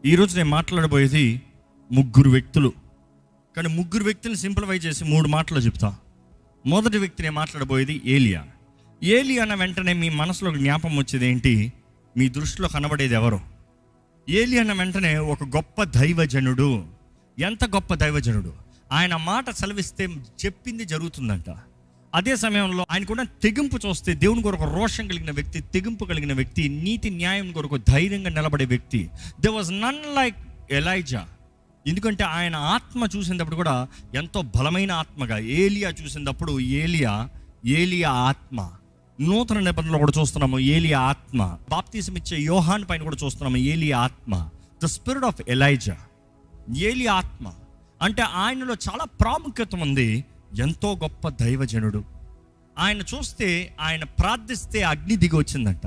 ఈరోజు నేను మాట్లాడబోయేది ముగ్గురు వ్యక్తులు. కానీ ముగ్గురు వ్యక్తులను సింప్లిఫై చేసి 3 మాటలు చెప్తా. మొదటి వ్యక్తి నేను మాట్లాడబోయేది ఏలియా. ఏలియా అన్న వెంటనే మీ మనసులో జ్ఞాపకం వచ్చేది ఏంటి? మీ దృష్టిలో కనబడేది ఎవరు? ఏలియా అన్న వెంటనే ఒక గొప్ప దైవజనుడు. ఎంత గొప్ప దైవజనుడు! ఆయన మాట సెలవిస్తే చెప్పింది జరుగుతుందంట. అదే సమయంలో ఆయన కూడా తెగింపు చూస్తే దేవుని కొరకు రోషం కలిగిన వ్యక్తి, తెగింపు కలిగిన వ్యక్తి, నీతి న్యాయం కొరకు ధైర్యంగా నిలబడే వ్యక్తి. There was none like Elijah. ఎందుకంటే ఆయన ఆత్మ చూసినప్పుడు కూడా ఎంతో బలమైన ఆత్మగా. ఏలియా చూసినప్పుడు ఏలియా ఆత్మ. నూతన నిబంధనలో కూడా చూస్తున్నాము ఏలియా ఆత్మ. బాప్తిసం ఇచ్చే యోహాన్ పైన కూడా చూస్తున్నాము ఏలియా ఆత్మ. The spirit of Elijah. ఏలియా ఆత్మ అంటే ఆయనలో చాలా ప్రాముఖ్యత ఉంది. ఎంతో గొప్ప దైవజనుడు. ఆయన చూస్తే, ఆయన ప్రార్థిస్తే అగ్ని దిగి వచ్చిందంట.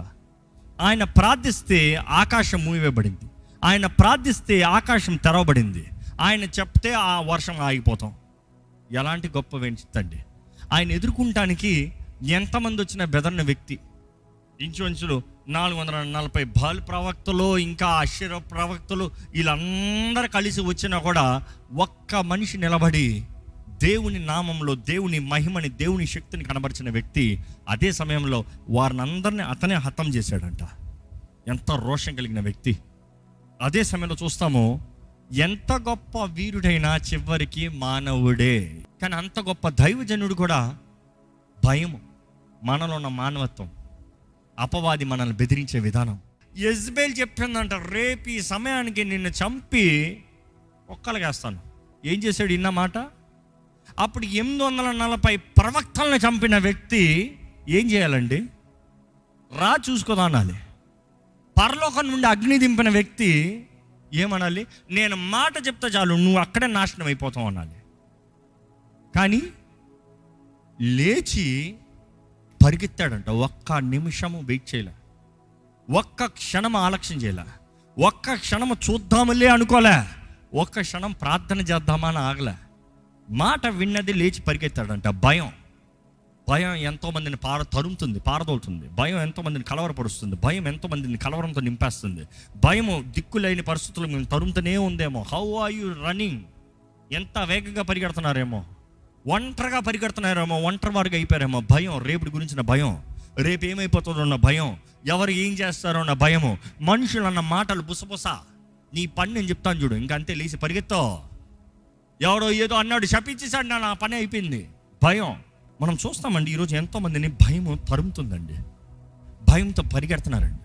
ఆయన ప్రార్థిస్తే ఆకాశం మూయబడింది. ఆయన ప్రార్థిస్తే ఆకాశం తెరవబడింది. ఆయన చెప్తే ఆ వర్షం ఆగిపోతాం. ఎలాంటి గొప్ప వెంచుతండి! ఆయన ఎదుర్కొంటానికి ఎంతమంది వచ్చిన బెదర్న వ్యక్తి. ఇంచుమించులు 440 బాల్ ప్రవక్తలు, ఇంకా అశ్షర ప్రవక్తలు, వీళ్ళందరూ కలిసి వచ్చినా కూడా ఒక్క మనిషి నిలబడి దేవుని నామంలో దేవుని మహిమని, దేవుని శక్తిని కనబరిచిన వ్యక్తి. అదే సమయంలో వారిని అందరినీ అతనే హతం చేశాడంట. ఎంత రోషం కలిగిన వ్యక్తి! అదే సమయంలో చూస్తాము, ఎంత గొప్ప వీరుడైనా చివరికి మానవుడే. కానీ అంత గొప్ప దైవజనుడు కూడా భయము, మనలో ఉన్న మానవత్వం, అపవాది మనల్ని బెదిరించే విధానం. యెజబెల్ చెప్పిందంట, రేపు ఈ సమయానికి నిన్ను చంపి ఒక్కలకేస్తాను. ఏం చేశాడు ఇన్న మాట? అప్పుడు 840 ప్రవక్తలను చంపిన వ్యక్తి ఏం చేయాలండి? రా చూసుకోదా అనాలి. పరలోకం నుండి అగ్ని దింపిన వ్యక్తి ఏమనాలి? నేను మాట చెప్తా చాలు, నువ్వు అక్కడే నాశనం అయిపోతావు అనాలి. కానీ లేచి పరిగెత్తాడంట. ఒక్క నిమిషము వెయిట్ చేయలే, ఒక్క క్షణం ఆలక్ష్యం చేయలే, ఒక్క క్షణము చూద్దామలే అనుకోలే, ఒక్క క్షణం ప్రార్థన చేద్దామా అని ఆగలే. మాట విన్నది లేచి పరిగెత్తాడంట. భయం ఎంతోమందిని పారదోలుతుంది. భయం ఎంతోమందిని కలవరపరుస్తుంది. భయం ఎంతోమందిని కలవరంతో నింపేస్తుంది. భయము దిక్కులేని పరిస్థితులు మేము తరుముతూనే ఉందేమో. How are you running? ఎంత వేగంగా పరిగెడుతున్నారేమో, ఒంటరిగా పరిగెడుతున్నారేమో, ఒంటరి వారిగా అయిపోయారేమో. భయం, రేపటి గురించిన భయం, రేపు ఏమైపోతుందో ఉన్న భయం, ఎవరు ఏం చేస్తారో అన్న భయము, మనుషులు అన్న మాటలు బుసబుస. నీ పని నేను చెప్తాను చూడు, ఇంకంతే, లేచి పరిగెత్తో. ఎవడో ఏదో అన్నాడు, శపించేశాడు, నా పని అయిపోయింది. భయం. మనం చూస్తామండి ఈరోజు ఎంతోమందిని భయము తరుముతుందండి. భయంతో పరిగెడుతున్నారండి.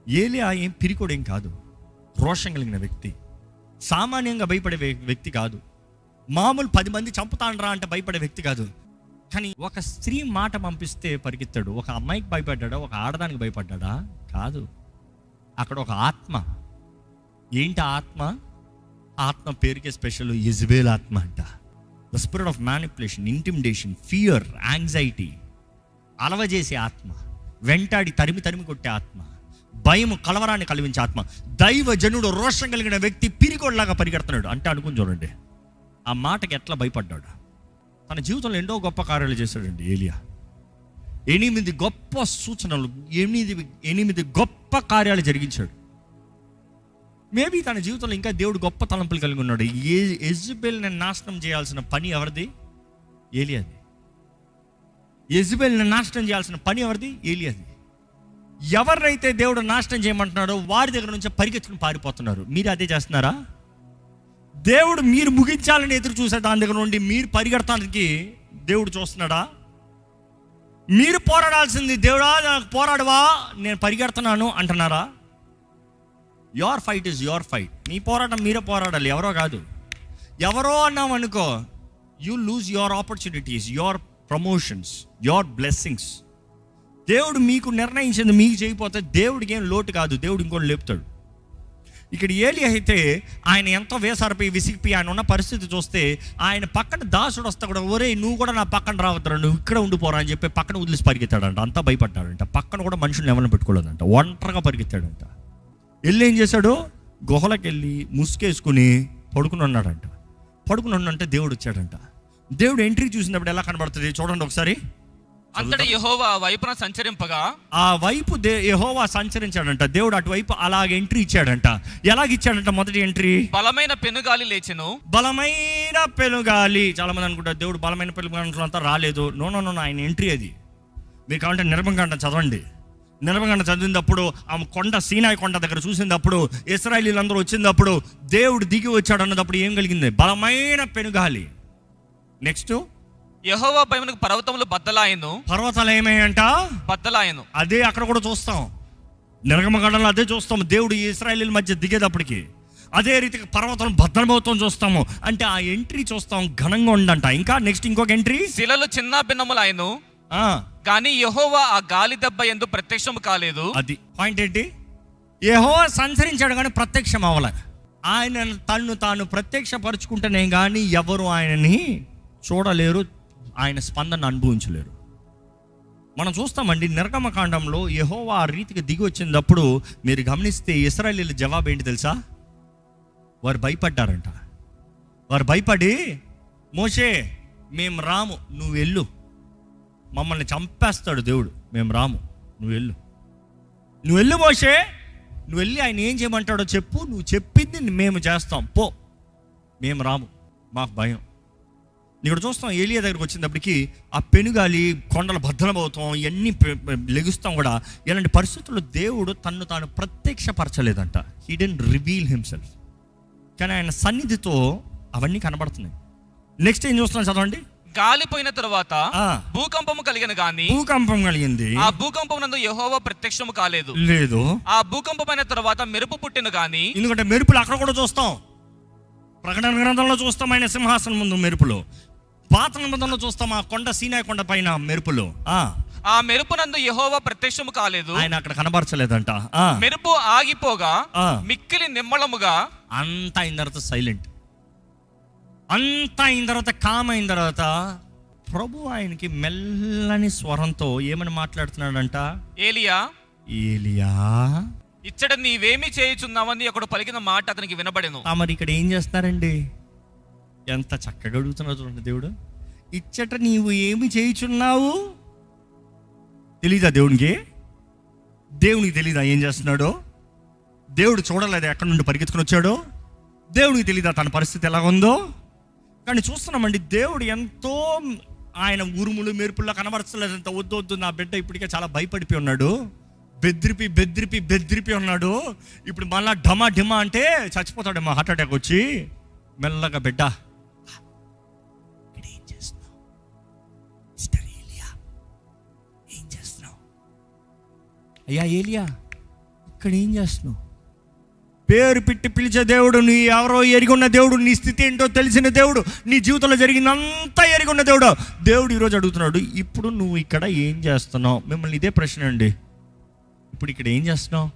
ఏలియా ఏం పిరికోడేం కాదు, రోషం కలిగిన వ్యక్తి. సామాన్యంగా భయపడే వ్యక్తి కాదు. మామూలు 10 మంది చంపుతాండ్రా అంటే భయపడే వ్యక్తి కాదు. కానీ ఒక స్త్రీ మాట పంపిస్తే పరిగెత్తాడు. ఒక అమ్మాయికి భయపడ్డా, ఒక ఆడదానికి భయపడ్డా? కాదు. అక్కడ ఒక ఆత్మ. ఏంటి ఆత్మ? ఆత్మ పేరుకే స్పెషల్, యెజబెల్ ఆత్మ అంట. The spirit of manipulation, intimidation, fear, anxiety, అలవజేసే ఆత్మ, వెంటాడి తరిమి కొట్టే ఆత్మ, భయము, కలవరాన్ని కలిగించే ఆత్మ. దైవజనుడు, రోషం కలిగిన వ్యక్తి పిరికోడ్లాగా పరిగెడుతున్నాడు అంటే అనుకుని చూడండి, ఆ మాటకి ఎట్లా భయపడ్డాడు. తన జీవితంలో ఎన్నో గొప్ప కార్యాలు చేశాడండి ఏలియా. 8 గొప్ప సూచనలు, 8 గొప్ప కార్యాలు జరిగించాడు. మేబీ తన జీవితంలో ఇంకా దేవుడు గొప్ప తలంపులు కలిగి ఉన్నాడు. యెజబెల్ని నాశనం చేయాల్సిన పని ఎవరిది? ఏలియాది. యెజబెల్ని నాశనం చేయాల్సిన పని ఎవరిది? ఏలియాది. ఎవరినైతే దేవుడు నాశనం చేయమంటున్నాడో వారి దగ్గర నుంచి పరిగెత్తుకుని పారిపోతున్నారు. మీరు అదే చేస్తున్నారా? దేవుడు మీరు ముగించాలని ఎదురు చూసే దాని దగ్గర నుండి మీరు పరిగెడతానికి దేవుడు చూస్తున్నాడా? మీరు పోరాడాల్సింది, దేవుడా నాకు పోరాడవా, నేను పరిగెడుతున్నాను అంటున్నారా? Your fight is your fight. మీ పోరాటం మీరే పోరాడాలి, ఎవరో కాదు. ఎవరో అన్నాం అనుకో, you lose your opportunities, your promotions, your blessings. దేవుడు మీకు నిర్ణయించింది మీకు చేయకపోతే దేవుడికి ఏం లోటు కాదు, దేవుడు ఇంకోటి లేపుతాడు. ఇక్కడ ఏలియా అయితే ఆయన ఎంతో వేసారిపోయి విసిగిపోయి ఆయన ఉన్న పరిస్థితి చూస్తే, ఆయన పక్కన దాసుడు వస్తా కూడా, ఒరే నువ్వు కూడా నా పక్కన రావద్దురా, నువ్వు ఇక్కడ ఉండిపోరా అని చెప్పి పక్కన వదిలేసి పరిగెత్తాడంట. అంతా భయపడ్డాడంట. పక్కన కూడా మనుషులను ఎవరిని పెట్టుకోలేదంట. ఒంటరిగా పరిగెత్తాడంట. వెళ్ళి ఏం చేశాడు? గుహలోకి వెళ్ళి ముసుకేసుకుని పడుకుని ఉన్నాడంట. పడుకుని ఉన్నంటే దేవుడు వచ్చాడంట. దేవుడు ఎంట్రీ చూసినప్పుడు ఎలా కనబడుతుంది చూడండి ఒకసారి. అంతటా యెహోవా ఆ వైపున సంచరింపగా, ఆ వైపు యెహోవా సంచరించాడంట. దేవుడు అటువైపు అలాగ ఎంట్రీ ఇచ్చాడంట. ఎలాగిచ్చాడంట? మొదటి ఎంట్రీ, బలమైన పెనుగాలి లేచెను. బలమైన పెనుగాలి. చాలా మంది అనుకుంటారు దేవుడు బలమైన పెనుగాలి అంతా రాలేదు. నో, ఆయన ఎంట్రీ అది. మీరు కావాలంటే నిర్మకాండం చదవండి. నిర్మకాండం చదివినప్పుడు ఆ కొండ, సీనాయి కొండ దగ్గర చూసినప్పుడు, ఇశ్రాయేలీలందరూ వచ్చినప్పుడు దేవుడు దిగి వచ్చాడు అన్నప్పుడు ఏం కలిగింది? బలమైన పెనుగాలి. నెక్స్ట్, యెహోవా భయమునకు పర్వతములు బద్దలాయెను. పర్వతాలు ఏమయ్యంట? బద్దలాయెను. అదే అక్కడ కూడా చూస్తాం, నిర్గమకాండంలో అదే చూస్తాం. దేవుడు ఇశ్రాయేలీల మధ్య దిగేటప్పటికి అదే రీతిగా పర్వతం బద్దలమవుతాం చూస్తాము. అంటే ఆ ఎంట్రీ చూస్తాం, ఘనంగా ఉండంట. ఇంకా నెక్స్ట్ ఇంకొక ఎంట్రీ, శిలలు చిన్న భిన్నములాయెను, కానీ యెహోవా ఆ గాలి దెబ్బ యందు ప్రత్యక్షము కాలేదు. అది పాయింట్ ఏంటి? యెహోవా సంచరించాడు కానీ ప్రత్యక్షం అవ్వలే. ఆయన తన్ను తాను ప్రత్యక్షపరుచుకుంటేనే కానీ ఎవరు ఆయనని చూడలేరు, ఆయన స్పందన అనుభవించలేరు. మనం చూస్తామండి నిర్గమకాండంలో యెహోవా ఆ రీతికి దిగి వచ్చినప్పుడు మీరు గమనిస్తే ఇశ్రాయేలీల జవాబు ఏంటి తెలుసా? వారు భయపడ్డారంట. వారు భయపడి, మోషే మేము రాము, నువ్వు వెళ్ళు, మమ్మల్ని చంపేస్తాడు దేవుడు, మేము రాము, నువ్వు వెళ్ళు మోషే, నువ్వు వెళ్ళి ఆయన ఏం చేయమంటాడో చెప్పు, నువ్వు చెప్పింది మేము చేస్తాం, పో, మేము రాము, మాకు భయం. ఇక్కడ చూస్తాం ఏలియా దగ్గరికి వచ్చినప్పటికీ ఆ పెనుగాలి, కొండల భద్రమవుతాం, ఇవన్నీ లెగుస్తాం కూడా. ఇలాంటి పరిస్థితుల్లో దేవుడు తన్ను తాను ప్రత్యక్షపరచలేదంట. He didn't reveal himself. కానీ ఆయన సన్నిధితో అవన్నీ కనబడుతున్నాయి. నెక్స్ట్ ఏం చూస్తున్నాం చదవండి. గాలిపోయిన తరువాత భూకంపము కలిగిన గాని, భూకంపం కలిగింది, ఆ భూకంపం నందు యెహోవా ప్రత్యక్షము కాలేదు. లేదు. ఆ భూకంపమైన తరువాత మెరుపు పుట్టిన గాని, ఎందుకంటే మెరుపులు అక్కడ కూడా చూస్తాం, ప్రకటన గ్రంథంలో చూస్తాం ఆయన సింహాసనం ముందు మెరుపులు, పాత నిబంధనలో చూస్తాం ఆ కొండ, సీనాయి కొండ పైన మెరుపులు. ఆ మెరుపు నందు యెహోవా ప్రత్యక్షము కాలేదు, ఆయన అక్కడ కనబరచలేదంట. మెరుపు ఆగిపోగా మిక్కిలి నిమ్మళముగా, అంతా అయిన తర్వాత సైలెంట్, అంతా అయిన తర్వాత కామ్ అయిన తర్వాత ప్రభు ఆయనకి మెల్లని స్వరంతో ఏమని మాట్లాడుతున్నాడంట? ఏలియా ఇచ్చట నీవేమి చేయుచున్నావని ఒకడు పలికిన మాట అతనికి వినబడెను. మరి ఇక్కడ ఏం చేస్తున్నారండి? ఎంత చక్కగా అడుగుతున్నాడు చూడండి దేవుడు. ఇచ్చట నీవు ఏమి చేయుచున్నావు? తెలీదా దేవునికి? దేవునికి తెలీదా ఏం చేస్తున్నాడో? దేవుడు చూడలేదా ఎక్కడి నుండి పరిగెత్తుకుని వచ్చాడో? దేవునికి తెలీదా తన పరిస్థితి ఎలా ఉందో? కానీ చూస్తున్నామండి దేవుడు ఎంతో, ఆయన ఉరుములు మెరుపుల్లో కనబరచలేదు. అంత వద్దు, నా బిడ్డ ఇప్పటికే చాలా భయపడిపోయి ఉన్నాడు, బెదిరిపి ఉన్నాడు. ఇప్పుడు మళ్ళా ఢమా అంటే చచ్చిపోతాడేమో, హార్ట్ అటాక్ వచ్చి. మెల్లగా బిడ్డ ఏం చేస్తున్నావు? ఏం చేస్తున్నావు? అయ్యా ఏలియా, ఇక్కడ ఏం చేస్తున్నావు? పేరు పెట్టి పిలిచే దేవుడు, నీ ఎవరో ఎరిగొన్న దేవుడు, నీ స్థితి ఏంటో తెలిసిన దేవుడు, నీ జీవితంలో జరిగిందంతా ఎరిగొన్న దేవుడు ఈరోజు అడుగుతున్నాడు, ఇప్పుడు నువ్వు ఇక్కడ ఏం చేస్తున్నావు? మిమ్మల్ని ఇదే ప్రశ్న అండి. ఇప్పుడు ఇక్కడ ఏం చేస్తున్నావు?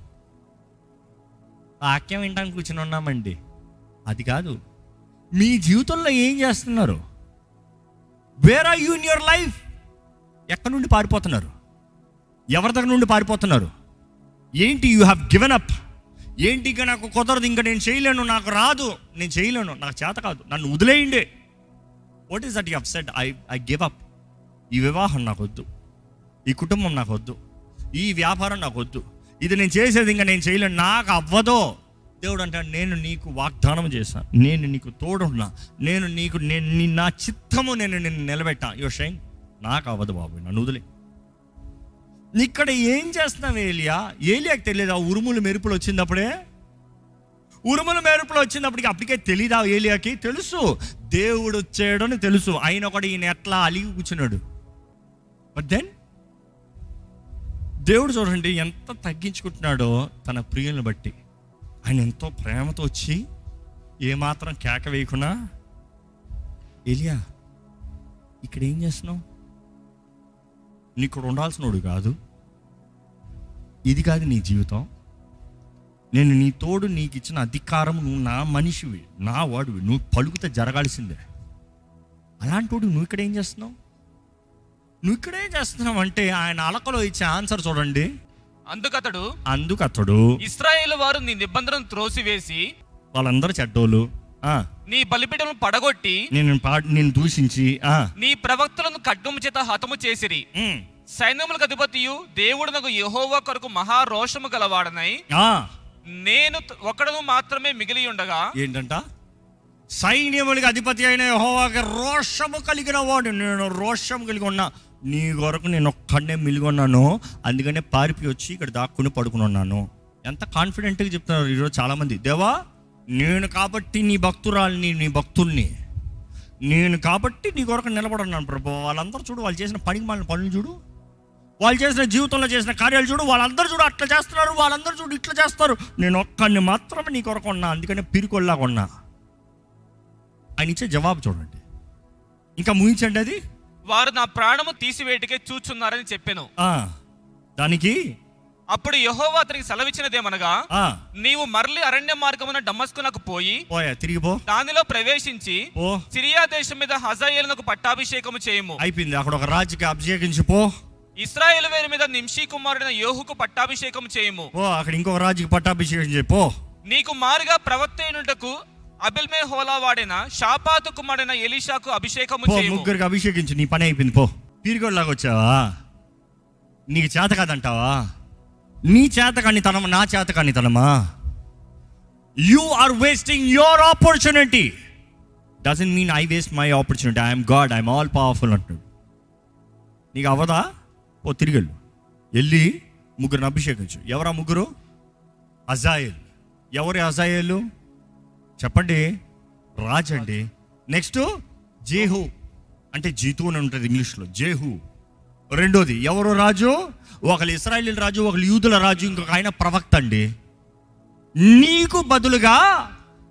వాక్యం వినడానికి కూర్చొని ఉన్నామండి, అది కాదు. మీ జీవితంలో ఏం చేస్తున్నారు? Where are you in your life? ఎక్కడి నుండి పారిపోతున్నారు? ఎవరి దగ్గర నుండి పారిపోతున్నారు? ఏంటి? You have given up. ఏంటి ఇంకా నాకు కుదరదు, ఇంకా నేను చేయలేను, నాకు రాదు, నేను చేయలేను, నాకు చేత కాదు, నన్ను వదిలేయండి. What is that you have said? I give up. ఈ వివాహం నాకు వద్దు, ఈ కుటుంబం నాకు వద్దు, ఈ వ్యాపారం నాకు వద్దు, ఇది నేను చేసేది ఇంకా నేను చేయలేను, నాకు అవ్వదో. దేవుడు అంటాడు, నేను నీకు వాగ్దానం చేశాను, నేను నీకు తోడున్నా, నేను నా చిత్తము నేను నిలబెట్టా. యువర్ షైన్, నాకు అవ్వదు బాబు, నన్ను వదిలే. ఇక్కడ ఏం చేస్తున్నావు ఏలియాకి తెలియదా? ఉరుములు మెరుపులు వచ్చినప్పుడే, అప్పటికే తెలీదా ఏలియాకి? తెలుసు దేవుడు వచ్చాడని తెలుసు, అయినా కూడా ఈయన ఎట్లా అలిగి కూర్చున్నాడు. బట్ దెన్ దేవుడు చూడండి ఎంత తగ్గించుకుంటున్నాడో తన ప్రియులను బట్టి. ఆయన ఎంతో ప్రేమతో వచ్చి ఏమాత్రం కేక వేయకుండా, ఏలియా ఇక్కడ ఏం చేస్తున్నావు? నీకు ఇక్కడ ఉండాల్సినోడు కాదు, ఇది కాదు నీ జీవితం, నేను నీ తోడు, నీకు ఇచ్చిన అధికారం, నువ్వు నా మనిషివి, నా వాడివి, నువ్వు పలుకుతే జరగాల్సిందే. అలాంటి వాడు నువ్వు ఇక్కడ ఏం చేస్తున్నావు? నువ్వు ఇక్కడేం చేస్తున్నావు అంటే ఆయన అలకలో ఇచ్చే ఆన్సర్ చూడండి. అందుకతడు ఇశ్రాయేలు వారు నీ నిబంధనను త్రోసివేసి, వాళ్ళందరూ చెడ్డోళ్ళు, నీ బలిపీఠములను పడగొట్టి, నేను దూషించి, నీ ప్రవక్తలను ఖడ్గము చేత హతము చేసిరి. సైన్యములకు అధిపతియు దేవుడునకు యెహోవా కొరకు మహారోషము గలవాడనై నేను ఒకడును మాత్రమే మిగిలి ఉండగా. ఏంటంట? సైన్యములకు అధిపతి అయిన యెహోవాకి రోషము కలిగిన వాడు, నేను రోషం కలిగి ఉన్నా, నీ కొరకు నేను ఒక్కడనే మిలిగి ఉన్నాను, అందుకనే పారిపి వచ్చి ఇక్కడ దాక్కుని పడుకుని ఉన్నాను. ఎంత కాన్ఫిడెంట్గా చెప్తున్నారు ఈరోజు చాలామంది. దేవా, నేను కాబట్టి నీ భక్తురాల్ని, నీ భక్తుల్ని, నేను కాబట్టి నీ కొరకు నిలబడున్నాను ప్రభు. వాళ్ళందరూ చూడు, వాళ్ళు చేసిన పనికి మాలిన పనులు చూడు, వాళ్ళు చేసిన జీవితంలో చేసిన కార్యాలు చూడు, వాళ్ళందరూ చూడు అట్లా చేస్తున్నారు, వాళ్ళందరూ చూడు ఇట్లా చేస్తారు, నేను ఒక్కడిని మాత్రమే నీ కొరకు ఉన్నా, అందుకనే పిరికొల్లాగా ఉన్నా. ఆయన ఇచ్చే జవాబు చూడండి, ఇంకా ముగించండి. అది వారు నా ప్రాణము తీసివేటికే చూచున్నారని చెప్పాను. దానికి అప్పుడు యెహోవా అతనికి సెలవిచ్చినదేమనగా, నీవు మరలి అరణ్య మార్గమున దమస్కునకు పోయి తిరిగి పో, దానిలో ప్రవేశించి సిరియా దేశం మీద హజాయేలునకు పట్టాభిషేకము చేయము. అయిపోయింది, అక్కడ ఒక రాజుకి అభిషేకించి పో. ఇశ్రాయేలు వేరు మీద నింషీ కుమారుడైన యోహుకు పట్టాభిషేకం చేయము. అక్కడ ఇంకొక రాజుకి పట్టాభిషేకం చేయి పో. నీకు మారుగా ప్రవక్త అయినటకు అబిల్మే హోలా వాడిన షాపాతు కుమారుడైన ఎలీషాకు అభిషేకము చేయము. ముగ్గురికి అభిషేకించు, నీ పని అయిపోయింది పో. పీరిగోడ్లాగా వచ్చావా? నీకు చేత కాదంటావా? నీ చేత కాని తనమా, నా చేత కాని తనమా? You are wasting your opportunity. Doesn't mean I waste my opportunity. I'm God, I'm all powerful అంటున్నాడు. నీకు అవదా? ఓ తిరిగెళ్ళు, వెళ్ళి ముగ్గురిని అభిషేకించు. ఎవరా ముగ్గురు? హజాయేల్. ఎవరు హజాయేలు చెప్పండి? రాజు అండి. నెక్స్ట్ జేహు, అంటే జీతు అని ఉంటుంది ఇంగ్లీష్లో, జేహు. రెండోది ఎవరు రాజు? ఒకళ్ళు ఇశ్రాయేలీయుల రాజు, ఒకళ్ళు యూదుల రాజు, ఇంకొక ఆయన ప్రవక్త అండి. నీకు బదులుగా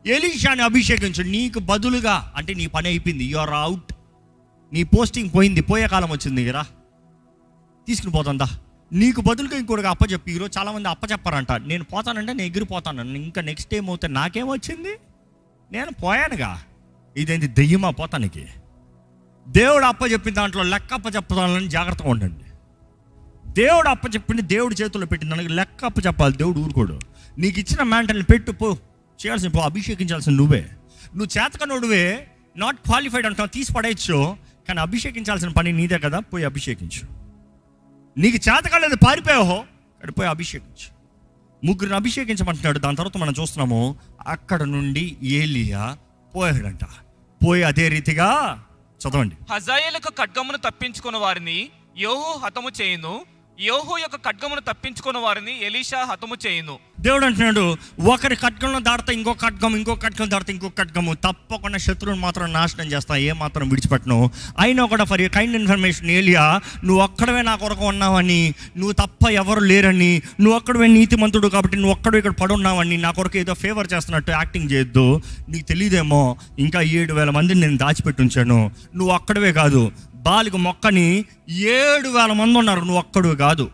ఎలీషాని అభిషేకించు. నీకు బదులుగా అంటే నీ పని అయిపోయింది, యు ఆర్ అవుట్. నీ పోస్టింగ్ పోయింది, పోయే కాలం వచ్చింది కదా, తీసుకుని పోతుందా. నీకు బదులుగా ఇంకోటిగా అప్పచెప్పి. ఈరోజు చాలామంది అప్పచెప్పారంట, నేను పోతానంటే నేను ఎగిరిపోతాను, ఇంకా నెక్స్ట్ టైం అవుతే నాకేమొచ్చింది, నేను పోయానుగా, ఇదేంటి దెయ్యమా పోతానికి? దేవుడు అప్పచెప్పిన దాంట్లో లెక్క అప్పచెప్పాలని జాగ్రత్తగా ఉండండి. దేవుడు అప్పచెప్పింది దేవుడి చేతుల్లో పెట్టిన దానికి లెక్క అప్పచెప్పాలి. దేవుడు ఊరుకోడు. నీకు ఇచ్చిన మ్యాంటల్ని పెట్టు, పో, చేయాల్సిన పో, అభిషేకించాల్సిన నువ్వే. నువ్వు చేతకనుడివే, నాట్ క్వాలిఫైడ్ అంటావు, తీసి పడేయచ్చు, కానీ అభిషేకించాల్సిన పని నీదే కదా, పోయి అభిషేకించు. నీకు చేతకాలేదు, పారిపోయావో, అక్కడ పోయి అభిషేకించు. ముగ్గురిని అభిషేకించమంటున్నాడు. దాని తర్వాత మనం చూస్తున్నాము, అక్కడ నుండి ఏలియా పోయాడంట. పోయి అదే రీతిగా చదవండి. హజాయేలుకు ఖడ్గమును తప్పించుకున్న వారిని యోహు హతము చేయును, యోహు యొక్క ఖడ్గమును తప్పించుకున్న వారిని ఎలీషా హతము చేయును. దేవుడు అంటున్నాడు, ఒకరి ఖడ్గంలో దాడితే ఇంకొక ఖడ్గం, ఇంకొక ఖడ్గం దాడితే ఇంకొక ఖడ్గము, తప్పకుండా శత్రువుని మాత్రం నాశనం చేస్తా, ఏ మాత్రం విడిచిపెట్టను. అయినా కూడా ఫర్ కైండ్ ఇన్ఫర్మేషన్, ఏలియా నువ్వు ఒక్కడవే నా కొరకు ఉన్నావని, నువ్వు తప్ప ఎవరు లేరని, నువ్వు ఒక్కడవే నీతిమంతుడు కాబట్టి నువ్వు ఒక్కడు ఇక్కడ పడున్నావని, నా కొరకు ఏదో ఫేవర్ చేస్తున్నట్టు యాక్టింగ్ చేయొద్దు. నీకు తెలియదేమో, ఇంకా 7,000 మందిని నేను దాచిపెట్టి ఉంచాను. నువ్వు ఒక్కడవే కాదు, బాలిక మొక్కని 7,000 మంది ఉన్నారు, నువ్వు ఒక్కడు కాదు.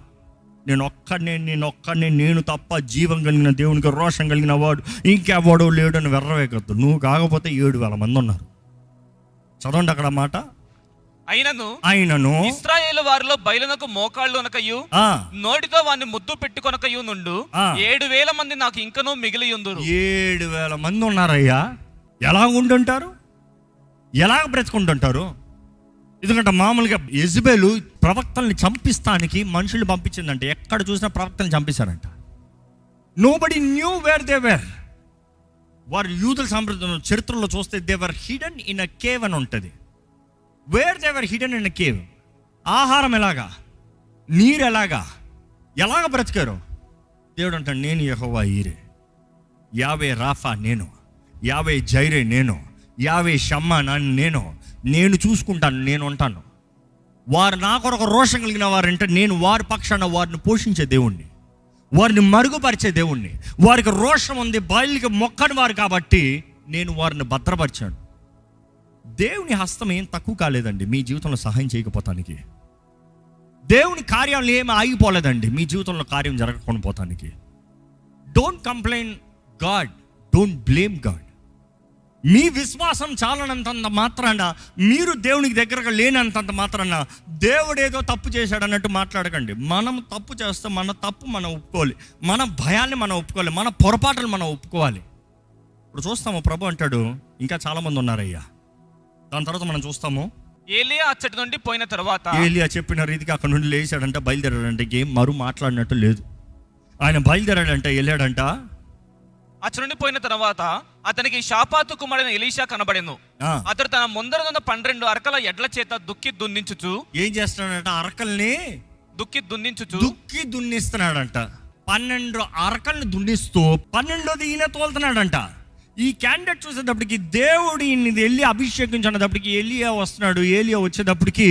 నేను ఒక్కడినే, నేను తప్ప జీవం కలిగిన దేవునికి రోషం కలిగిన వాడు ఇంకెవడో లేడు అని వెర్రవేయకద్దు. నువ్వు కాకపోతే 7,000 మంది ఉన్నారు. చదవండి అక్కడ మాట. అయినను ఇశ్రాయేలు వారిలో బయలునకు మోకాళ్ళు అనకయు నోటితో వాడిని ముద్దు పెట్టుకొనకయు నుండు 7,000 మంది నాకు ఇంకనూ మిగిలి ఉందురు. 7,000 మంది ఉన్నారయ్యా. ఎలా ఉండుంటారు, ఎలా బ్రతుకుంటుంటారు? ఎందుకంటే మామూలుగా యెజబెలు ప్రవక్తల్ని చంపిస్తానికి మనుషులు పంపించిందంటే, ఎక్కడ చూసినా ప్రవక్తల్ని చంపేశారంట. Nobody knew where they were. వారు యూదుల సాంప్రదాయం చరిత్రలో చూస్తే they were hidden in a cave అని ఉంటుంది. Where they were hidden in a cave. ఆహారం ఎలాగా, నీరు ఎలాగా బ్రతికారు? దేవుడు అంటాడు, నేను యెహోవా ఈరే, యావే రాఫా నేను, యావే జైరే నేను, యావే షమ్మా నేను చూసుకుంటాను, నేను ఉంటాను. వారు నా కొరకు రోషం కలిగిన వారంటే నేను వారి పక్షాన వారిని పోషించే దేవుణ్ణి, వారిని మరుగుపరిచే దేవుణ్ణి. వారికి రోషం ఉంది, బయలుకి మొక్కని వారు కాబట్టి నేను వారిని భద్రపరిచాను. దేవుని హస్తం ఏం తక్కువ కాలేదండి మీ జీవితంలో సహాయం చేయకపోతానికి. దేవుని కార్యాలు ఏమి ఆగిపోలేదండి మీ జీవితంలో కార్యం జరగకుండా పోతానికి. Don't complain God, don't blame God. మీ విశ్వాసం చాలనంత మాత్రాన, మీరు దేవునికి దగ్గరగా లేనంత మాత్రాన దేవుడు ఏదో తప్పు చేశాడు అన్నట్టు మాట్లాడకండి. మనం తప్పు చేస్తే మన తప్పు మనం ఒప్పుకోవాలి, మన భయాన్ని మనం ఒప్పుకోవాలి, మన పొరపాటులు మనం ఒప్పుకోవాలి. ఇప్పుడు చూస్తాము ప్రభు అంటాడు ఇంకా చాలామంది ఉన్నారయ్యా. దాని తర్వాత మనం చూస్తాము ఏలియా అచ్చటి నుండి పోయిన తర్వాత ఏలియా చెప్పిన రీతికి అక్కడ నుండి లేచాడంట, బయలుదేరాడంట. ఏం మరు మాట్లాడినట్టు లేదు. ఆయన బయలుదేరాడంట, వెళ్ళాడంట. అచ్చటి నుండి పోయిన తర్వాత అతనికి షాపాతు కుమారుడైన ఎలీషా కనబడెను. అతడు తన ముందరనున్న 12 అరకల ఎడ్ల చేత దుక్కి దున్నించుచు. ఏం చేస్తున్నాడంట? అరకల్ని దుక్కి దున్నిస్తున్నాడంట. 12 అరకల్ని దున్నిస్తూ 12ది ఈయన తోలుతున్నాడంట. ఈ క్యాండిడేట్ చూసేటప్పటికి దేవుడు ఈయన వెళ్ళి అభిషేకించినప్పటికి ఏలియా వస్తున్నాడు. ఏలియా వచ్చేటప్పటికి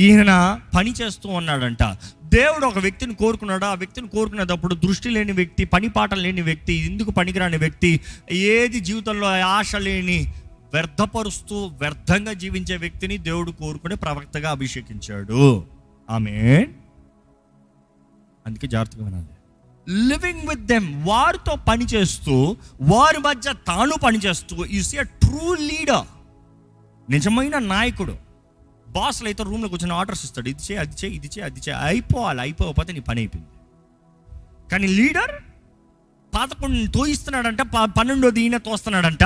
ఈయన పని చేస్తూ ఉన్నాడంట. దేవుడు ఒక వ్యక్తిని కోరుకున్నాడు. ఆ వ్యక్తిని కోరుకునేటప్పుడు దృష్టి లేని వ్యక్తి, పని పాట లేని వ్యక్తి, ఎందుకు పనికిరాని వ్యక్తి, ఏది జీవితంలో ఆశ లేని, వ్యర్థపరుస్తూ వ్యర్థంగా జీవించే వ్యక్తిని దేవుడు కోరుకుని ప్రవక్తగా అభిషేకించాడు. ఆమేన్. అందుకే జాగ్రత్తగా వినాలి. లివింగ్ విత్ దెమ్, వారితో పనిచేస్తూ, వారి మధ్య తాను పనిచేస్తూ. You see a true leader, నిజమైన నాయకుడు. బాస్లు అయితే రూమ్లో కూర్చొని ఆర్డర్స్ ఇస్తాడు, ఇది చేయి, అది చేయి, ఇది చేయి, అది చేయి, అయిపోకపోతే నీ పని అయిపోయింది. కానీ లీడర్ 11 తోయిస్తున్నాడంట, 12ది ఈయన తోస్తున్నాడంట,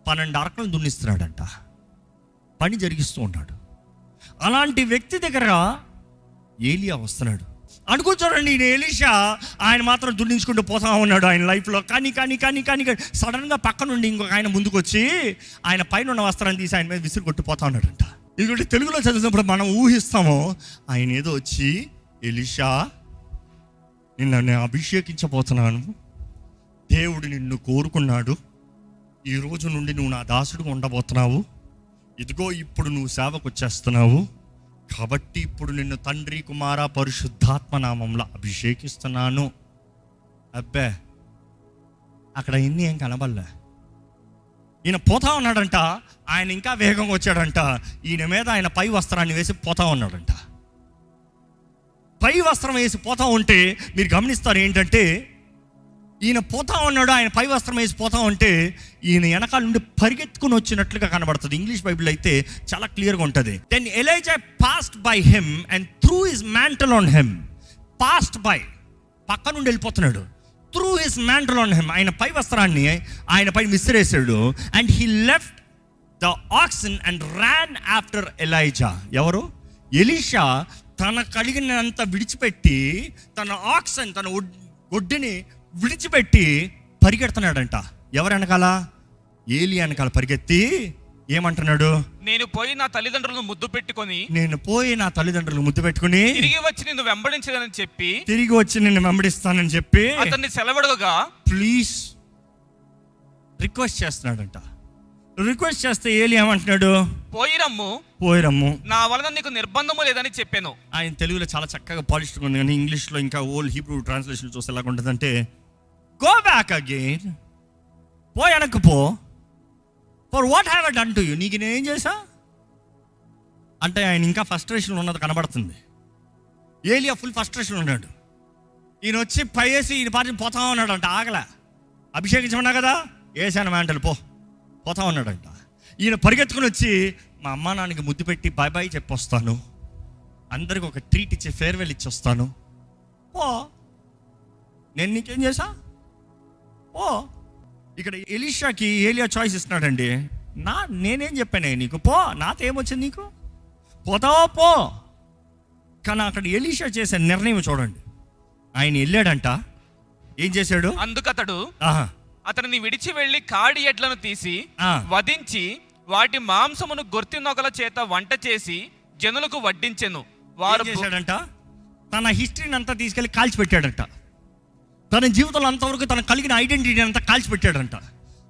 12 అరకలు దున్నిస్తున్నాడంట, పని జరిగిస్తూ ఉన్నాడు. అలాంటి వ్యక్తి దగ్గర ఏలియా వస్తున్నాడు. అనుకుంటారండి ఈయన ఎలీషా, ఆయన మాత్రం దున్నించుకుంటూ పోతా ఉన్నాడు ఆయన లైఫ్లో. కానీ సడన్గా పక్క నుండి ఇంకొక ఆయన ముందుకు వచ్చి ఆయన పైన ఉన్న వస్త్రాన్ని తీసి ఆయన మీద విసిరి కొట్టిపోతా ఉన్నాడంట. ఎందుకంటే తెలుగులో చదివినప్పుడు మనం ఊహిస్తాము, ఆయన ఏదో వచ్చి, ఎలీషా నిన్ను నేను అభిషేకించబోతున్నాను, దేవుడు నిన్ను కోరుకున్నాడు, ఈ రోజు నుండి నువ్వు నా దాసుడుగా ఉండబోతున్నావు, ఇదిగో ఇప్పుడు నువ్వు సేవకు వచ్చేస్తున్నావు, కాబట్టి ఇప్పుడు నిన్ను తండ్రి, కుమార, పరిశుద్ధాత్మ నామంలో అభిషేకిస్తున్నాను. అబ్బే, అక్కడ ఎన్ని ఏం కనబడలే. ఈయన పోతా ఉన్నాడంట. ఆయన ఇంకా వేగంగా వచ్చాడంట. ఈయన మీద ఆయన పై వస్త్రాన్ని వేసి పోతా ఉన్నాడంట. పై వస్త్రం వేసి పోతా ఉంటే మీరు గమనిస్తారు ఏంటంటే, ఈయన పోతా ఉన్నాడు, ఆయన పై వస్త్రం వేసి పోతా ఉంటే ఈయన వెనకాల నుండి పరిగెత్తుకుని వచ్చినట్లుగా కనబడుతుంది. ఇంగ్లీష్ బైబిల్ అయితే చాలా క్లియర్గా ఉంటుంది. Then Elijah passed by him and threw his mantle on him. Passed by, పక్క నుండి వెళ్ళిపోతున్నాడు. Threw his mantle on him, ఆయన పై వస్త్రాన్ని ఆయన పై విసిరేసాడు. And he left the oxen and ran after Elijah. ఎవరు? ఎలీషా తన కలిగినంత విడిచిపెట్టి, తన ఆక్సన్, తన ఒడ్డుని విడిచిపెట్టి పరిగెడుతున్నాడంట. ఎవరు వెనకాల? ఏలియా వెనకాల పరిగెత్తి ఏమంటున్నాడు? నేను పోయి నా తల్లిదండ్రులను ముద్దు పెట్టుకొని తిరిగి వచ్చి నిన్ను వెంబడిస్తానని చెప్పి అతన్ని సెలవడుగా ప్లీజ్ రిక్వెస్ట్ చేస్తున్నాడంట. రిక్వెస్ట్ చేస్తే ఏలియా ఏమంటున్నాడు? పోయిరమ్ము, నా వలన నీకు నిర్బంధము లేదని చెప్పాను. ఆయన తెలుగులో చాలా చక్కగా పాలిష్గా ఉంది, కానీ ఇంగ్లీష్లో ఇంకా ఓల్డ్ హీబ్రూ ట్రాన్స్లేషన్ చూస్తే ఎలాగ ఉంటుందంటే, గో బ్యాక్ అగైన్, వెనక్కి పో, for what have I done to you, నీకు నేనేం చేశా అంటే ఆయన ఇంకా ఫ్రస్ట్రేషన్ ఉన్నది కనబడుతుంది. ఏలియా ఫుల్ ఫ్రస్ట్రేషన్ ఉన్నాడు. ఈయన వచ్చి పైసి ఈయన పాటి పోతా ఉన్నాడు అంట. ఆగలే, అభిషేకించమన్నా కదా, వేసాను మ్యాంటలు పోతా ఉన్నాడంట. ఈయన పరిగెత్తుకుని వచ్చి, మా అమ్మ నాన్నకి ముద్దు పెట్టి బాయ్ బాయ్ చెప్పొస్తాను, అందరికి ఒక ట్రీట్ ఇచ్చి ఫేర్వెల్ ఇచ్చి వస్తాను, ఓ నేను నీకేం చేశా ఓ. ఇక్కడ ఎలీషాకి ఏలియా చాయిస్ ఇస్తున్నాడండి. నేనేం చెప్పానే నీకు, పో, నాతో ఏమొచ్చింది నీకు, పోతావో పో. కానీ అక్కడ ఎలీషా చేసే నిర్ణయం చూడండి. ఆయన వెళ్ళాడంట, ఏం చేశాడు? అందుకతడు అతనిని విడిచి వెళ్ళి కాడి ఎడ్లను తీసి వధించి వాటి మాంసమును గొర్తి నొగల చేత వంట చేసి జనులకు వడ్డించెను. వారు చేశాడంట, తన హిస్టరీని అంతా తీసుకెళ్ళి కాల్చిపెట్టాడంట. తన జీవితంలో అంతవరకు తనకు కలిగిన ఐడెంటిటీ అంతా కాల్చిపెట్టాడంట.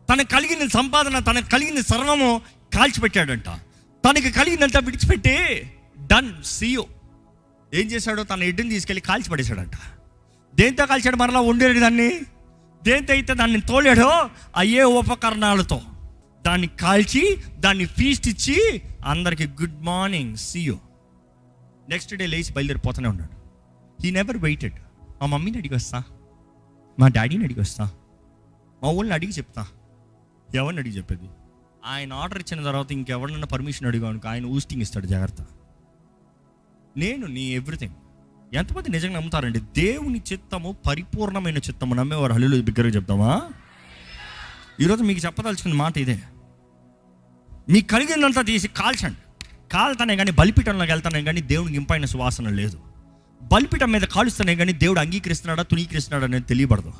తనకు కలిగిన సంపాదన, తనకు కలిగిన సర్వము కాల్చిపెట్టాడంట. తనకి కలిగినంత విడిచిపెట్టి డన్ సీయో ఏం చేశాడో, తన ఎడ్డుని తీసుకెళ్ళి కాల్చిపడేశాడంట. దేంతో కాల్చాడు? మరలా వండేది దాన్ని. దేంతో అయితే దాన్ని తోలాడో అయ్యే ఉపకరణాలతో దాన్ని కాల్చి, దాన్ని ఫీస్ట్ ఇచ్చి అందరికి గుడ్ మార్నింగ్ సీయో. నెక్స్ట్ డే లేచి బయలుదేరిపోతూనే ఉన్నాడు. He never waited. మా మమ్మీని అడిగి వస్తా, మా డాడీని అడిగి వస్తా, మా ఊళ్ళని అడిగి చెప్తా. ఎవరిని అడిగి చెప్పేది? ఆయన ఆర్డర్ ఇచ్చిన తర్వాత ఇంకెవరినన్నా పర్మిషన్ అడిగాను, ఆయన ఊస్టింగ్ ఇస్తాడు. జాగ్రత్త. నేను నీ ఎవ్రీథింగ్. ఎంతమంది నిజంగా నమ్ముతారండి? దేవుని చిత్తము పరిపూర్ణమైన చిత్తము నమ్మేవారు హల్లెలూయా బిగ్గరగా చెప్తామా? ఈరోజు మీకు చెప్పదలుచుకున్న మాట ఇదే. మీకు కలిగిందంతా తీసి కాల్చండి, కాలుతానే కానీ బలిపీఠంలోకి వెళ్తానే కానీ దేవునికి ఇంపైన సువాసన లేదు. బలిపీఠం మీద కాలుస్తానే కానీ దేవుడు అంగీకరిస్తున్నాడా తునీకరిస్తున్నాడా అనేది తెలియబడదు.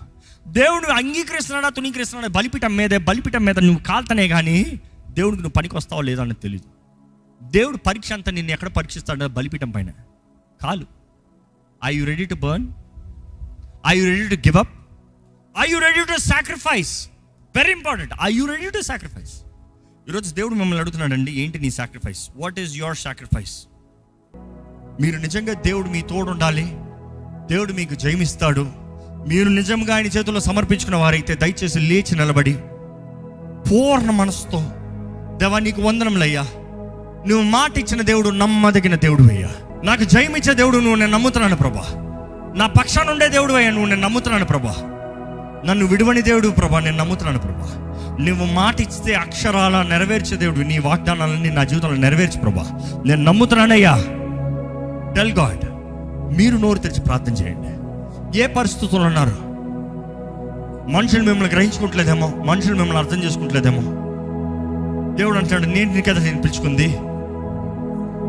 దేవుడు అంగీకరిస్తున్నాడా తునీకరిస్తున్నాడా బలిపీఠం మీద నువ్వు కాలుతానే కానీ దేవుడికి నువ్వు పనికి వస్తావో లేదో అనేది తెలియదు. దేవుడు పరీక్ష అంతా నిన్ను ఎక్కడ పరీక్షిస్తాడో బలిపీఠం పైన. కాలు. Are you ready to burn? Are you ready to give up? Are you ready to sacrifice? Very important. Are you ready to sacrifice? ఈరోజు దేవుడు మిమ్మల్ని అడుగుతున్నాడండి, ఏంటి నీ sacrifice? What is your sacrifice? మీరు నిజంగా దేవుడు మీ తోడు ఉండాలి, దేవుడు మీకు జయమిస్తాడు, మీరు నిజంగా ఆయన చేతుల్లో సమర్పించుకున్న వారైతే దయచేసి లేచి నిలబడి పూర్ణ మనసుతో, దేవా నీకు వందనములయ్యా, నువ్వు మాట ఇచ్చిన దేవుడు నమ్మదగిన దేవుడు అయ్యా, నాకు జయమిచ్చే దేవుడు నువ్వు, నేను నమ్ముతున్నాను ప్రభా, నా పక్షాన ఉండే దేవుడు అయ్యా నువ్వు, నేను నమ్ముతున్నాను ప్రభా, నన్ను విడువని దేవుడు ప్రభా, నేను నమ్ముతున్నాను ప్రభా, నువ్వు మాట ఇస్తే అక్షరాల నెరవేర్చే దేవుడు, నీ వాగ్దానాలన్నీ నా జీవితంలో నెరవేర్చు ప్రభా, నేను నమ్ముతున్నానయ్యా. Tell God. మీరు నోరు తెరిచి ప్రార్థన చేయండి. ఏ పరిస్థితుల్లో ఉన్నారు? మనుషులు మిమ్మల్ని గ్రహించుకుంటలేదేమో, మనుషులు మిమ్మల్ని అర్థం చేసుకుంటలేదేమో. దేవుడు అంటాడు, నేను కదా నేను పిలుచుకుంది,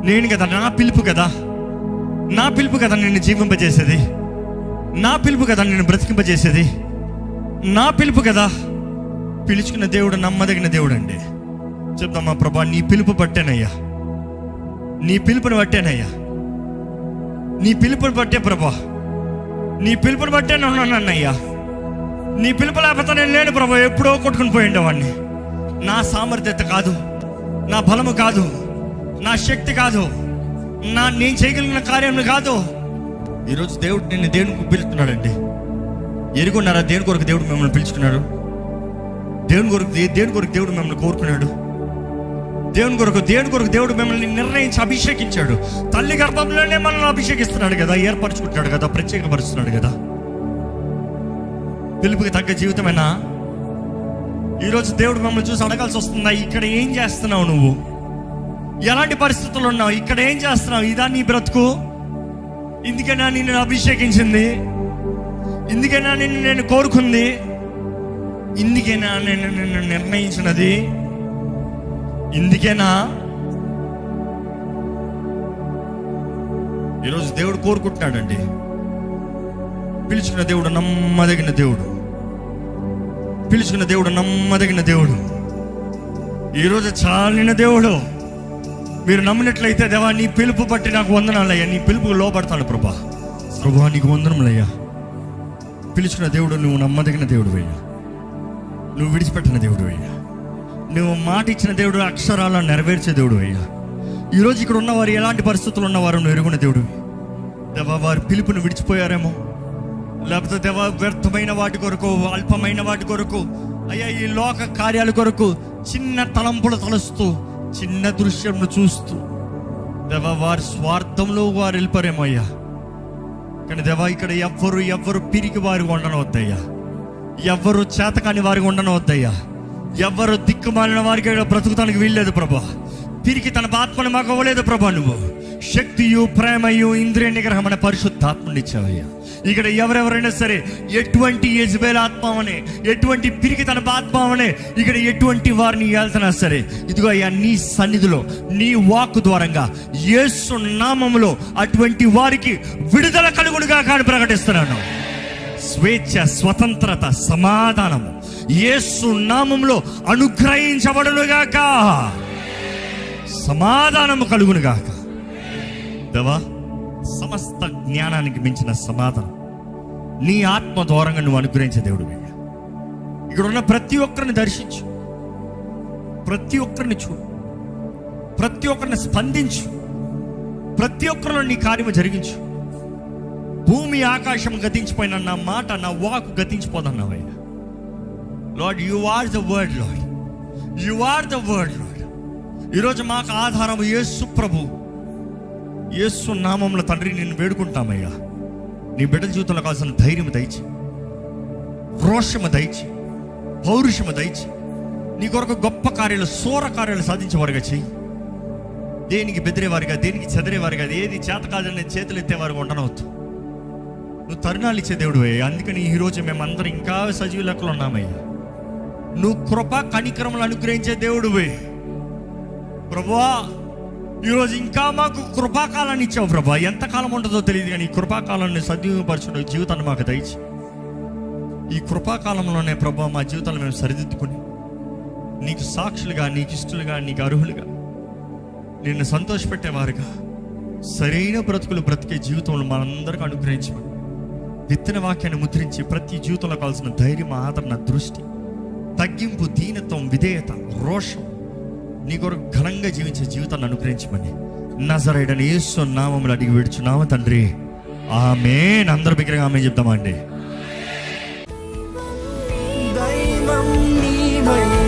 నేను కదా, నా పిలుపు కదా, నా పిలుపు కదా నిన్ను జీవింపజేసేది, నా పిలుపు కదా నిన్ను బ్రతికింపజేసేది, నా పిలుపు కదా. పిలుచుకున్న దేవుడు నమ్మదగిన దేవుడు అండి. చెప్దామా, ప్రభా నీ పిలుపు పట్టేనయ్యా, నీ పిలుపుని పట్టేనయ్యా, నీ పిలుపుని పట్టే ప్రభా, నీ పిలుపుని బట్టే ఉన్నానన్నయ్యా, నీ పిలుపు లేకపోతే నేను లేను ప్రభా, ఎప్పుడో కొట్టుకుని పోయిండేవాడిని. నా సామర్థ్యత కాదు, నా బలము కాదు, నా శక్తి కాదు, నేను చేయగలిగిన కార్యం కాదు. ఈరోజు దేవుడు నిన్ను దేవునికి పిలుస్తున్నాడండి. ఎరుగున్నారా దేని కొరకు దేవుడు మిమ్మల్ని పిలుచుకున్నాడు? దేని కొరకు దేవుడు మిమ్మల్ని కోరుకున్నాడు? దేవుని కొరకు దేవుడు మిమ్మల్ని నిర్ణయించి అభిషేకించాడు. తల్లి గర్భంలోనే మనల్ని అభిషేకిస్తున్నాడు కదా, ఏర్పరచుకుంటున్నాడు కదా, ప్రత్యేకపరుస్తున్నాడు కదా. పిలుపుకి తగ్గ జీవితమేనా? ఈరోజు దేవుడు మిమ్మల్ని చూసి అడగాల్సి వస్తుందా, ఇక్కడ ఏం చేస్తున్నావు నువ్వు, ఎలాంటి పరిస్థితులు ఉన్నావు, ఇక్కడ ఏం చేస్తున్నావు, ఇదా నీ బ్రతుకు? ఇందుకైనా నిన్ను అభిషేకించింది, ఇందుకైనా నిన్ను నేను కోరుకుంది, ఇందుకైనా నేను నిన్ను నిర్ణయించినది, ఇందుకేనా? ఈరోజు దేవుడు కోరుకుంటున్నాడండి. పిలుచుకున్న దేవుడు నమ్మదగిన దేవుడు, పిలుచుకున్న దేవుడు నమ్మదగిన దేవుడు, ఈరోజు చాలిన దేవుడు. మీరు నమ్మినట్లయితే, దేవా నీ పిలుపు బట్టి నాకు వందనాలయ్యా, నీ పిలుపుకు లోపడతాను ప్రభా, ప్రభా నీకు వందనములయ్యా. పిలుచుకున్న దేవుడు నువ్వు నమ్మదగిన దేవుడు అయ్యా, నువ్వు విడిచిపెట్టిన దేవుడు అయ్యా, నువ్వు మాట ఇచ్చిన దేవుడు, అక్షరాల నెరవేర్చే దేవుడు అయ్యా. ఈరోజు ఇక్కడ ఉన్నవారు ఎలాంటి పరిస్థితులు ఉన్నవారు నువ్వు ఎరుగున్న దేవుడు. దేవా వారి పిలుపును విడిచిపోయారేమో, లేకపోతే దేవా వ్యర్థమైన వాటి కొరకు, అల్పమైన వాటి కొరకు అయ్యా, ఈ లోక కార్యాల కొరకు చిన్న తలంపులు తలుస్తూ, చిన్న దృశ్యంను చూస్తూ దేవా వారి స్వార్థంలో వారు వెళ్ళిపోరేమో అయ్యా. కానీ దేవా ఇక్కడ ఎవ్వరు పిరికి వారికి ఉండనవద్దయ్యా, ఎవ్వరు చేతకాని వారికి ఉండనవద్దయ్యా, ఎవ్వరు దిక్కుమాలిన వారికి బ్రతుకుతానికి వీల్లేదు ప్రభా. తిరిగి తన ఆత్మను మాకు అవ్వలేదు ప్రభా. నువ్వు శక్తియు ప్రేమయు ఇంద్రియ నిగ్రహం అనే పరిశుద్ధాత్మని ఇచ్చావయ్యా. ఇక్కడ ఎవరెవరైనా సరే ఎటువంటి యెజబెల్ ఆత్మవనే, ఎటువంటి పిరికి తన ఆత్మవనే, ఇక్కడ ఎటువంటి వారిని వెళ్తున్నా సరే, ఇదిగో అయ్యా నీ సన్నిధిలో నీ వాక్కు ద్వారంగా యేసు నామములో అటువంటి వారికి విడుదల కలుగునుగా కానీ ప్రకటిస్తున్నాను. స్వేచ్ఛ, స్వతంత్రత, సమాధానము యేసు నామములో అనుగ్రహించబడునుగాక, సమాధానము కలుగునుగాక. దేవా సమస్త జ్ఞానానికి మించిన సమాధానం నీ ఆత్మ ద్వారంగా నువ్వు అనుగ్రహించే దేవుడు. ఇక్కడ ఉన్న ప్రతి ఒక్కరిని దర్శించు, ప్రతి ఒక్కరిని చూడు, ప్రతి ఒక్కరిని స్పందించు, ప్రతి ఒక్కరిలో నీ కార్యము జరిగించు. భూమి ఆకాశం గతించిపోయిన నా మాట, నా వాక్ గతించిపోదన్నావయ్యా. Lord you are the word, Lord you are the word, Lord. ఈరోజు మాకు ఆధారం యేసు ప్రభు, యేసు నామంలో తండ్రి నిన్ను వేడుకుంటామయ్యా. నీ బిడ్డల జీవితంలో కావాల్సిన ధైర్యం దయచి, రోషము దయచి, పౌరుషము దయచి, నీ కొరకు గొప్ప కార్యాలు, సోర కార్యాలు సాధించేవారుగా చెయ్యి. దేనికి బెదిరేవారుగా, దేనికి చెదిరేవారుగా, ఏది చేత కాదని చేతులు ఎత్తేవారుగా ఉండనవద్దు. నువ్వు తరుణాలు ఇచ్చే దేవుడు అయ్యా. అందుకని ఈరోజు మేమందరం ఇంకా సజీవ లెక్కలు ఉన్నామయ్యా. నువ్వు కృప కనికరములు అనుగ్రహించే దేవుడువే ప్రభువా. ఈరోజు ఇంకా మాకు కృపాకాలాన్ని ఇచ్చావు ప్రభా. ఎంతకాలం ఉంటుందో తెలియదు కానీ ఈ కృపాకాలాన్ని సద్వినియోగపరచడం జీవితాన్ని మాకు దయచి. ఈ కృపాకాలంలోనే ప్రభా మా జీవితాలు మేము సరిదిద్దుకుని నీకు సాక్షులుగా, నీకు ఇష్టలుగా, నీకు అర్హులుగా, నిన్ను సంతోషపెట్టేవారుగా సరైన బ్రతుకులు బ్రతికే జీవితంలో మనందరికీ అనుగ్రహించమని, విత్తన వాక్యాన్ని ముద్రించి ప్రతి జీవితంలో కావాల్సిన ధైర్యం, ఆదరణ, దృష్టి, తగ్గింపు, దీనత్వం, విధేయత, రోషం, నీ కొరకు ఘనంగా జీవించే జీవితాన్ని అనుగ్రహించమని నజరేయుడైన యేసు నామములో అడిగి విడుచున్నాము తండ్రి. ఆమేన్. అందరూ బిగ్గరగా ఆమేన్ చెప్తామండి. దైవం నీవై